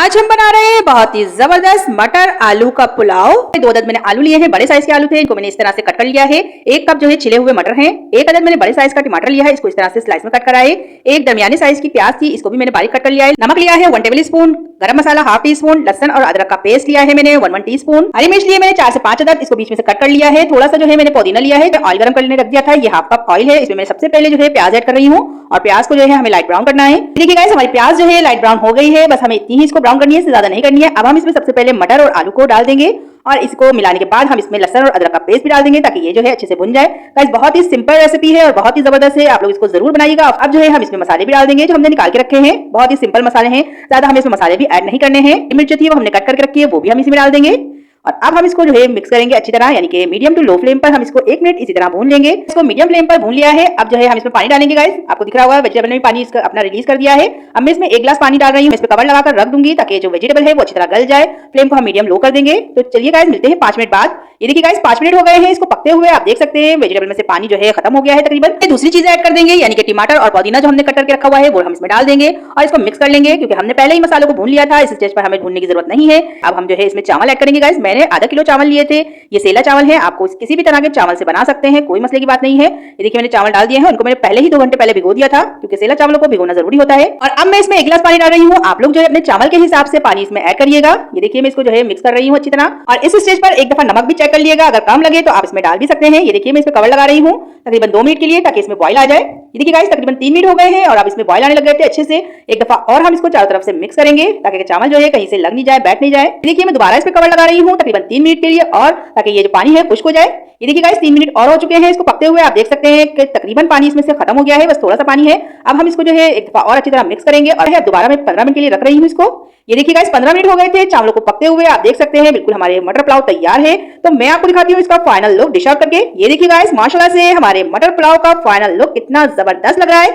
आज हम बना रहे हैं बहुत ही जबरदस्त मटर आलू का पुलाव। 2 अदद मैंने आलू लिए हैं, बड़े साइज के आलू थे, इनको मैंने इस तरह से कट कर लिया है। 1 कप जो है छिले हुए मटर हैं। 1 अदद मैंने बड़े साइज का टमाटर लिया है, इसको इस तरह से स्लाइस में कट करा है। 1 दरमियानी साइज की प्याज थी, इसको भी मैंने बारीक कट कर लिया है। नमक लिया है 1 टेबल स्पून, गरम मसाला ½ टी स्पून, लहसुन और अदरक का पेस्ट लिया है मैंने 1 टी स्पून। हरी मिर्च लिए मैंने 4 से 5 अदद, इसको बीच में से कट कर लिया है। थोड़ा सा जो है मैंने पुदीना लिया है, ऑयल गरम करने रख दिया था, ये ½ कप ऑयल है। इसमें मैं सबसे पहले जो है प्याज ऐड कर रही हूँ और प्याज को जो है हमें लाइट ब्राउन करना है। देखिए गाइस, हमारी प्याज जो है लाइट ब्राउन हो गई है, बस हमें इतनी ही इसको ब्राउन करनी है, ज्यादा नहीं करनी है। अब हम इसमें सबसे पहले मटर और आलू को डाल देंगे और इसको मिलाने के बाद हम इसमें लहसुन और अदरक का पेस्ट भी डाल देंगे ताकि ये जो है अच्छे से भुन जाए। गाइस, बहुत ही सिंपल रेसिपी है और बहुत ही जबरदस्त है, आप लोग इसको जरूर बनाइएगा। अब जो है हम इसमें मसाले भी डाल देंगे जो हमने निकाल के रखे हैं। बहुत ही सिंपल मसाले हैं, ज्यादा हमें इसमें मसाले भी ऐड नहीं करने हैं। मिर्च थी वो हमने कट करके रखी है, वो भी हम इसमें डाल देंगे और अब हम इसको जो है मिक्स करेंगे अच्छी तरह, यानी कि मीडियम टू लो फ्लेम पर हम इसको 1 मिनट इसी तरह भून लेंगे। इसको मीडियम फ्लेम पर भून लिया है। अब जो है हम इसमें पानी डालेंगे। गाइस, आपको दिख रहा होगा वेजिटेबल ने पानी इसका अपना रिलीज कर दिया है। अब मैं इसमें 1 ग्लास पानी डाल रही हूँ। इस पर कवर लगाकर रख दूंगी ताकि जो वेजिटेबल है वो अच्छी तरह गल जाए। फ्लेम को हम मीडियम लो कर देंगे। तो चलिए गाइस, मिलते हैं 5 मिनट बाद। ये देखिए गाइस, 5 मिनट हो गए हैं इसको पकते हुए। आप देख सकते हैं वेजिटेबल में से पानी जो है खत्म हो गया है तकरीबन। दूसरी चीज ऐड कर देंगे, यानी कि टमाटर और पुदीना जो हमने कट करके रखा हुआ है वो हम इसमें डाल देंगे और इसको मिक्स कर लेंगे, क्योंकि हमने पहले ही मसालों को भून लिया था। इस स्टेज पर हमें भूनने की जरूरत नहीं है। अब हम जो है इसमें चावल ऐड करेंगे। गाइस, मैंने आधा किलो चावल लिए थे, ये सेला चावल है। आपको किसी भी तरह के चावल से बना सकते हैं, कोई मसले की बात नहीं है। ये देखिए मैंने चावल डाल दिए हैं, उनको मैंने पहले ही 2 घंटे पहले भिगो दिया था, क्योंकि सेला चावलों को भिगोना जरूरी होता है। और अब मैं इसमें 1 गिलास पानी डाल रही हूँ। आप लोग जो है अपने चावल के हिसाब से पानी इसमें ऐड करिएगा। ये देखिए मैं इसको जो है मिक्स कर रही हूँ अच्छी तरह। और इस स्टेज पर एक दफा नमक भी चेक कर लिएगा, अगर कम लगे तो आप इसमें डाल भी सकते हैं। ये देखिए मैं इसमें कवर लगा रही हूँ तकरीबन 2 मिनट के लिए, ताकि इसमें बॉयल आ जाए। ये देखिए गाइस, तकरीबन 3 मिनट हो गए हैं और अब इसमें बॉयल आने लग गए थे अच्छे से। एक दफा और हम इसको चारों तरफ से मिक्स करेंगे ताकि चावल जो है कहीं से लग नहीं जाए, बैठ नहीं जाए। देखिए मैं दोबारा इस पे कवर लगा रही हूँ तकरीबन 3 मिनट के लिए, और ताकि ये जो पानी है खुश्क हो जाए। ये देखिए गाइस, 3 मिनट और हो चुके हैं इसको पकते हुए। आप देख सकते हैं कि तकरीबन पानी इसमें से खत्म हो गया है, बस थोड़ा सा पानी है। अब हम इसको जो है एक दफा और अच्छी तरह मिक्स करेंगे और दोबारा मैं 15 मिनट के लिए रख रही हूँ इसको। ये देखिए गाइस, 15 मिनट हो गए थे चावलों को पकते हुए। आप देख सकते हैं बिल्कुल हमारे मटर पुलाव तैयार है। तो मैं आपको दिखाती हूँ इसका फाइनल लुक डिश आउट करके। ये देखिए गाइस, माशाल्लाह से हमारे मटर पुलाव का फाइनल लुक कितना जबरदस्त लग रहा है।